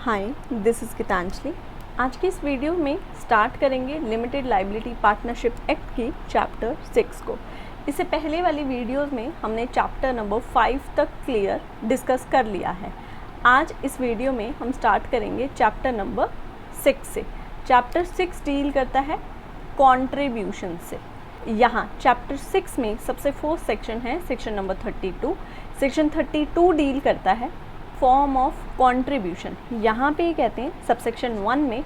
Hi, this is Geetanjali. आज की इस वीडियो में स्टार्ट करेंगे लिमिटेड लाइबिलिटी पार्टनरशिप एक्ट की चैप्टर 6 को। इससे पहले वाली वीडियोस में हमने चैप्टर नंबर 5 तक क्लियर डिस्कस कर लिया है। आज इस वीडियो में हम स्टार्ट करेंगे चैप्टर नंबर 6 से। चैप्टर 6 डील करता है कॉन्ट्रीब्यूशन से। यहाँ चैप्टर 6 में सबसे फर्स्ट सेक्शन है सेक्शन नंबर 32। सेक्शन 32 डील करता है फॉर्म ऑफ कॉन्ट्रीब्यूशन। यहाँ पे कहते हैं सबसेक्शन 1 में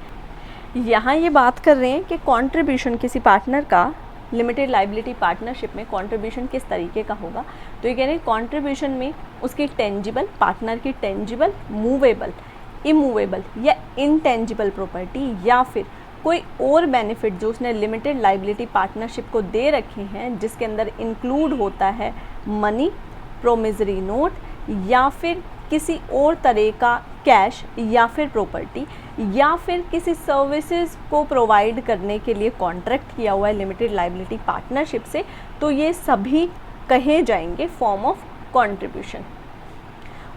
यहाँ ये बात कर रहे हैं कि कॉन्ट्रीब्यूशन किसी पार्टनर का लिमिटेड लाइबिलिटी पार्टनरशिप में कॉन्ट्रीब्यूशन किस तरीके का होगा। तो ये कह रहे हैं कॉन्ट्रीब्यूशन में उसकी टेंजिबल, पार्टनर की टेंजिबल, मूवेबल, इमूवेबल या इनटेंजिबल प्रॉपर्टी या फिर कोई और बेनिफिट जो उसने लिमिटेड लाइबिलिटी पार्टनरशिप को दे रखे हैं, जिसके अंदर इंक्लूड होता है मनी, प्रोमिसरी नोट या फिर किसी और तरह का कैश या फिर प्रॉपर्टी या फिर किसी सर्विसेज को प्रोवाइड करने के लिए कॉन्ट्रैक्ट किया हुआ है लिमिटेड लाइबिलिटी पार्टनरशिप से, तो ये सभी कहे जाएंगे फॉर्म ऑफ कॉन्ट्रीब्यूशन।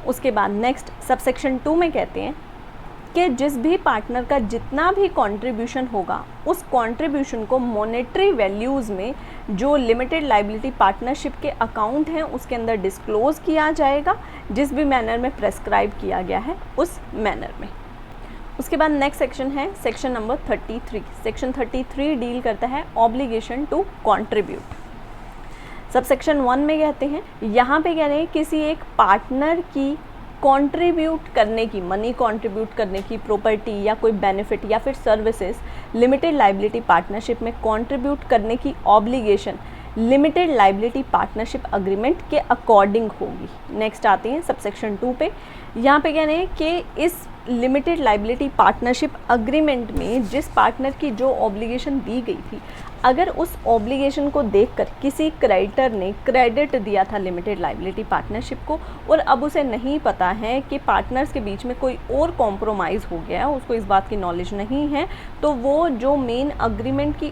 उसके बाद नेक्स्ट सबसेक्शन 2 में कहते हैं कि जिस भी पार्टनर का जितना भी कंट्रीब्यूशन होगा उस कंट्रीब्यूशन को मॉनेटरी वैल्यूज़ में जो लिमिटेड लाइबिलिटी पार्टनरशिप के अकाउंट हैं उसके अंदर डिस्क्लोज़ किया जाएगा, जिस भी मैनर में प्रेस्क्राइब किया गया है उस मैनर में। उसके बाद नेक्स्ट सेक्शन है सेक्शन नंबर 33। सेक्शन 33 डील करता है ऑब्लिगेशन टू कंट्रीब्यूट। सबसेक्शन 1 में कहते हैं, यहाँ पे कह रहे हैं किसी एक पार्टनर की कंट्रीब्यूट करने की, मनी कंट्रीब्यूट करने की, प्रॉपर्टी या कोई बेनिफिट या फिर सर्विसेज लिमिटेड लाइबिलिटी पार्टनरशिप में कंट्रीब्यूट करने की obligation limited liability partnership agreement के अकॉर्डिंग होगी। नेक्स्ट आते हैं सबसेक्शन 2 पे। यहाँ पे कह रहे हैं कि इस लिमिटेड लाइबिलिटी पार्टनरशिप अग्रीमेंट में जिस पार्टनर की जो ऑब्लिगेशन दी गई थी, अगर उस ऑब्लिगेशन को देखकर किसी क्रेडिटर ने क्रेडिट दिया था लिमिटेड लाइबिलिटी पार्टनरशिप को और अब उसे नहीं पता है कि पार्टनर्स के बीच में कोई और कॉम्प्रोमाइज़ हो गया है, उसको इस बात की नॉलेज नहीं है, तो वो जो मेन अग्रीमेंट की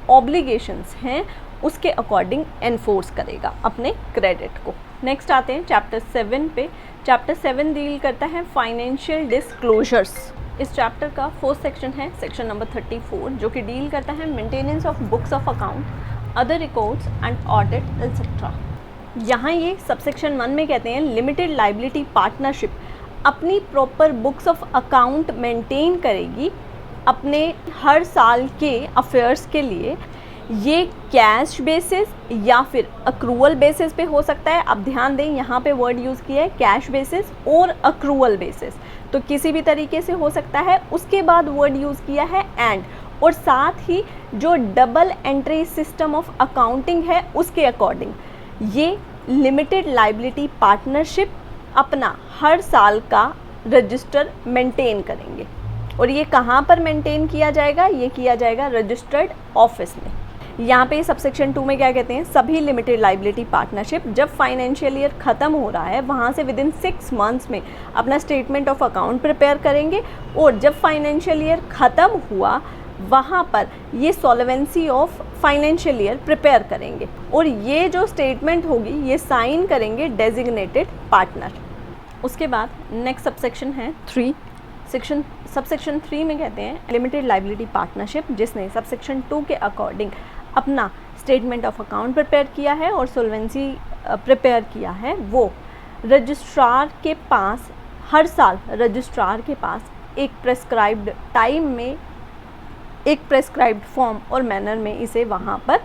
ऑब्लिगेशंस हैं उसके अकॉर्डिंग एनफोर्स करेगा अपने क्रेडिट को। नेक्स्ट आते हैं चैप्टर 7 पे। चैप्टर 7 डील करता है फाइनेंशियल डिस्क्लोजर्स। इस चैप्टर का फोर्थ सेक्शन है सेक्शन नंबर 34, जो कि डील करता है maintenance of books of account, other records and audit etcetera. यहाँ ये सबसेक्शन 1 में कहते हैं लिमिटेड लाइबिलिटी पार्टनरशिप अपनी proper books of account maintain करेगी अपने हर साल के अफेयर्स के लिए। ये कैश बेसिस या फिर अक्रूवल बेसिस पे हो सकता है। अब ध्यान दें, यहाँ पे वर्ड यूज़ किया है कैश बेसिस और अक्रूवल बेसिस, तो किसी भी तरीके से हो सकता है। उसके बाद वर्ड यूज़ किया है एंड, और साथ ही जो double entry system of accounting है उसके अकॉर्डिंग ये लिमिटेड लाइबिलिटी पार्टनरशिप अपना हर साल का रजिस्टर मेंटेन करेंगे। और ये कहाँ पर मेंटेन किया जाएगा? ये किया जाएगा रजिस्टर्ड ऑफिस में। यहाँ पे सबसेक्शन 2 में क्या कहते हैं, सभी लिमिटेड लाइबिलिटी पार्टनरशिप जब फाइनेंशियल ईयर ख़त्म हो रहा है वहाँ से विदिन 6 मंथ्स में अपना स्टेटमेंट ऑफ अकाउंट प्रिपेयर करेंगे, और जब फाइनेंशियल ईयर ख़त्म हुआ वहाँ पर ये solvency of financial year prepare करेंगे, और ये जो स्टेटमेंट होगी ये साइन करेंगे डेजिग्नेटेड पार्टनर। उसके बाद नेक्स्ट सबसेक्शन है 3। सबसेक्शन 3 में कहते हैं लिमिटेड लाइबिलिटी पार्टनरशिप जिसने सबसेक्शन 2 के अकॉर्डिंग अपना स्टेटमेंट ऑफ अकाउंट प्रिपेयर किया है और सोल्वेंसी प्रिपेयर किया है, वो रजिस्ट्रार के पास हर साल रजिस्ट्रार के पास एक प्रेस्क्राइब्ड टाइम में एक प्रेस्क्राइब्ड फॉर्म और मैनर में इसे वहाँ पर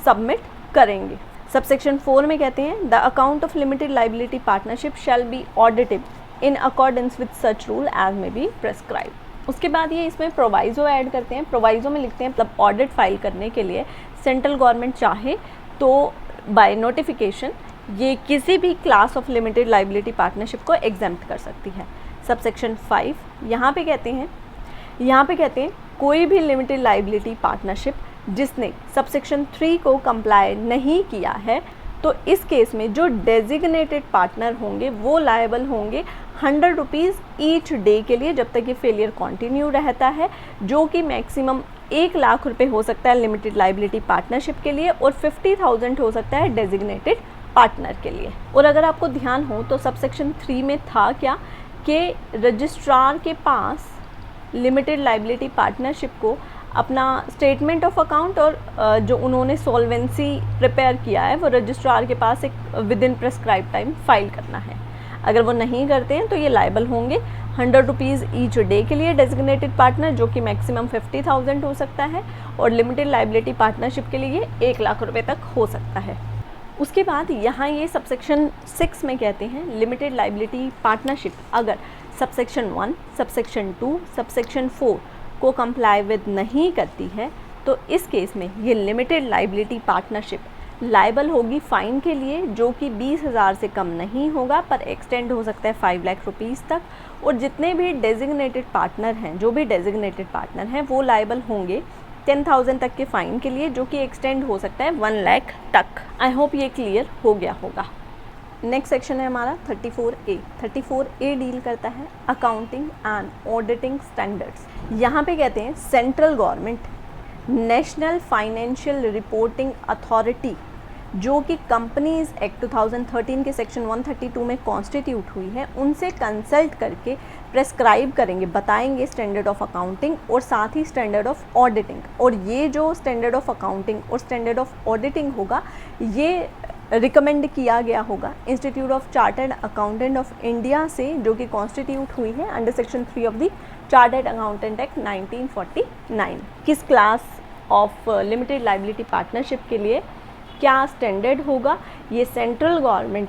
सबमिट करेंगे। सबसेक्शन 4 में कहते हैं the account of limited liability partnership shall be audited in accordance with such rule as may be prescribe. उसके बाद ये इसमें प्रोवाइज़ो ऐड करते हैं। प्रोवाइज़ो में लिखते हैं मतलब ऑडिट फाइल करने के लिए सेंट्रल गवर्नमेंट चाहे तो बाय नोटिफिकेशन ये किसी भी class of limited liability partnership को एग्जेम्प्ट कर सकती है। सबसेक्शन 5 यहाँ पे कहते हैं कोई भी लिमिटेड लाइबिलिटी पार्टनरशिप जिसने सबसेक्शन 3 को कंप्लाई नहीं किया है, तो इस केस में जो डेजिग्नेटेड पार्टनर होंगे वो लायबल होंगे 100 रुपीज़ ईच डे के लिए, जब तक ये फेलियर कंटिन्यू रहता है, जो कि मैक्सिमम 1 लाख रुपए हो सकता है लिमिटेड लाइबिलिटी पार्टनरशिप के लिए और 50,000 हो सकता है डेजिग्नेटेड पार्टनर के लिए। और अगर आपको ध्यान हो तो सबसेक्शन 3 में था क्या कि रजिस्ट्रार के पास लिमिटेड लाइबिलिटी पार्टनरशिप को अपना स्टेटमेंट ऑफ अकाउंट और जो उन्होंने सॉल्वेंसी प्रिपेयर किया है वो रजिस्ट्रार के पास एक with in prescribe time file करना है। अगर वो नहीं करते हैं तो ये लाइबल होंगे 100 रुपीज़ ईच डे के लिए डेजिग्नेटेड पार्टनर, जो कि मैक्सिमम 50,000 हो सकता है, और लिमिटेड लाइबिलिटी पार्टनरशिप के लिए 1 लाख रुपए तक हो सकता है। उसके बाद यहाँ ये सबसेक्शन 6 में कहते हैं लिमिटेड लाइबिलिटी पार्टनरशिप अगर सबसेक्शन 1, सबसेक्शन 2, सबसेक्शन 4 को कंप्लाई विद नहीं करती है तो इस केस में ये लिमिटेड लाइबिलिटी पार्टनरशिप लाइबल होगी फ़ाइन के लिए, जो कि 20,000 से कम नहीं होगा पर एक्सटेंड हो सकता है 5 लाख रुपीज़ तक। और जितने भी डेजिग्नेटेड पार्टनर हैं, जो भी डेजिग्नेटेड पार्टनर हैं, वो लाइबल होंगे 10,000 तक के फ़ाइन के लिए, जो कि एक्सटेंड हो सकता है 1 लाख तक। आई होप ये क्लियर हो गया होगा। नेक्स्ट सेक्शन है हमारा 34A। 34A डील करता है अकाउंटिंग एंड ऑडिटिंग स्टैंडर्ड्स। यहाँ पे कहते हैं central government national financial reporting authority, जो कि कंपनीज एक्ट 2013 के सेक्शन 132 में कॉन्स्टिट्यूट हुई है, उनसे कंसल्ट करके प्रेस्क्राइब करेंगे, बताएंगे स्टैंडर्ड ऑफ अकाउंटिंग और साथ ही स्टैंडर्ड ऑफ ऑडिटिंग। और ये जो स्टैंडर्ड ऑफ अकाउंटिंग और स्टैंडर्ड ऑफ ऑडिटिंग होगा ये रिकमेंड किया गया होगा institute of chartered accountant of India से, जो कि कॉन्स्टिट्यूट हुई है under section 3 of the chartered accountant act 1949। किस class of limited liability partnership के लिए क्या स्टैंडर्ड होगा, ये central government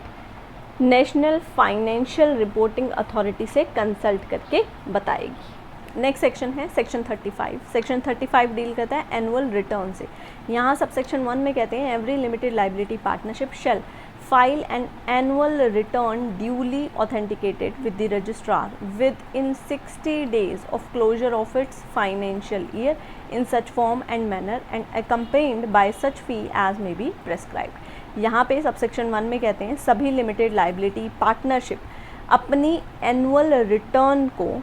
national financial reporting authority से कंसल्ट करके बताएगी। नेक्स्ट सेक्शन है सेक्शन 35। सेक्शन 35 डील करता है एनुअल रिटर्न से। यहाँ सब सेक्शन 1 में कहते हैं every limited liability partnership shall file an annual return duly authenticated with the registrar within 60 days of closure of its financial year in such form and manner and accompanied by such fee as may be prescribed. यहाँ पे sub section 1 में कहते हैं सभी limited liability partnership अपनी annual return को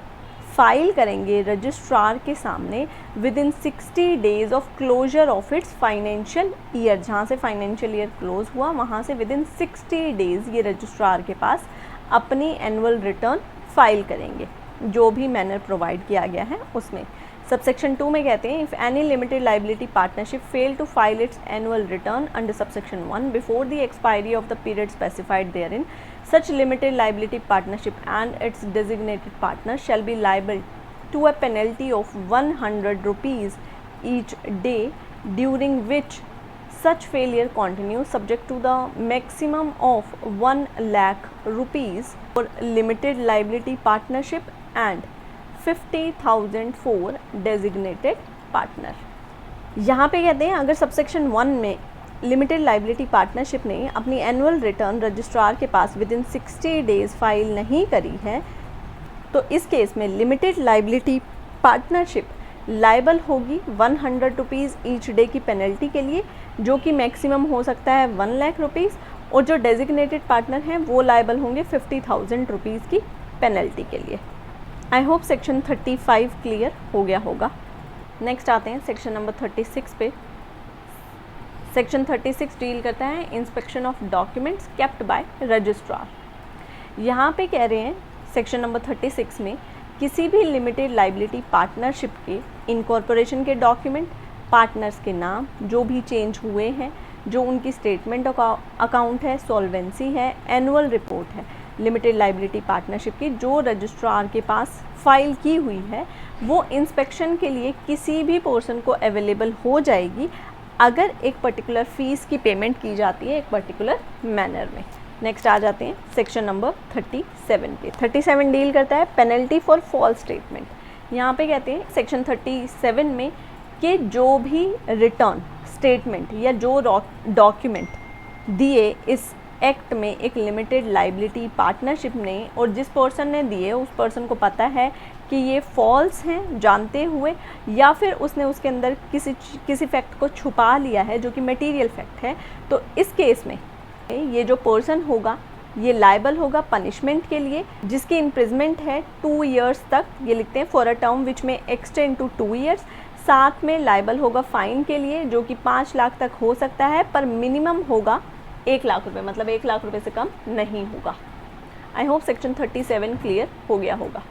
file करेंगे registrar के सामने within 60 days of closure of its financial year. जहाँ से फाइनेंशियल ईयर क्लोज हुआ वहाँ से विद इन 60 days ये रजिस्ट्रार के पास अपनी एनुअल रिटर्न फाइल करेंगे, जो भी मैनर प्रोवाइड किया गया है उसमें। सबसेक्शन 2 में कहते हैं if any limited liability partnership fail to file its annual return under subsection 1 before the expiry of the period specified therein, such limited liability partnership and its designated partner shall be liable to a penalty of 100 rupees each day during which such failure continues, subject to the maximum of 1 lakh rupees for limited liability partnership and 50,000 for designated partner। यहाँ पे कहते हैं अगर subsection 1 में limited liability partnership ने अपनी annual return registrar के पास with in 60 days file नहीं करी है तो इस केस में लिमिटेड लाइबिलिटी पार्टनरशिप लाइबल होगी 100 रुपीज़ ईच डे की पेनल्टी के लिए, जो कि मैक्सिमम हो सकता है 1 लाख रुपीज़, और जो डेजिग्नेटेड पार्टनर हैं वो लाइबल होंगे 50,000 रुपीज़ की पेनल्टी के लिए। आई होप सेक्शन 35 क्लियर हो गया होगा। नेक्स्ट आते हैं सेक्शन नंबर 36 पे। सेक्शन 36 डील करता है inspection of documents kept bye registrar. यहाँ पे कह रहे हैं सेक्शन नंबर 36 में किसी भी लिमिटेड लाइबिलिटी पार्टनरशिप के इनकॉर्पोरेशन के डॉक्यूमेंट, पार्टनर्स के नाम जो भी चेंज हुए हैं, जो उनकी स्टेटमेंट अकाउंट है, सॉल्वेंसी है, एनुअल रिपोर्ट है लिमिटेड लाइबिलिटी पार्टनरशिप की, जो रजिस्ट्रार के पास फाइल की हुई है, वो इंस्पेक्शन के लिए किसी भी पर्सन को अवेलेबल हो जाएगी अगर एक पर्टिकुलर फ़ीस की पेमेंट की जाती है एक पर्टिकुलर मैनर में। नेक्स्ट आ जाते हैं सेक्शन नंबर 37 पे। 37 डील करता है पेनल्टी फॉर फॉल्स स्टेटमेंट। यहाँ पे कहते हैं सेक्शन 37 में कि जो भी रिटर्न स्टेटमेंट या जो डॉक्यूमेंट दिए इस एक्ट में एक लिमिटेड लाइबिलिटी पार्टनरशिप ने, और जिस पर्सन ने दिए उस पर्सन को पता है कि ये फॉल्स हैं जानते हुए, या फिर उसने उसके अंदर किसी फैक्ट को छुपा लिया है जो कि मटेरियल फैक्ट है, तो इस केस में ये जो पर्सन होगा ये लाइबल होगा पनिशमेंट के लिए, जिसकी इम्प्रिजमेंट है 2 years तक, ये लिखते हैं फॉर अ टर्म विच में एक्सटेंड टू 2 years। साथ में लाइबल होगा फ़ाइन के लिए जो कि 5 लाख तक हो सकता है, पर मिनिमम होगा 1 लाख रुपए, मतलब 1 लाख रुपए से कम नहीं होगा। आई होप सेक्शन 37 क्लियर हो गया होगा।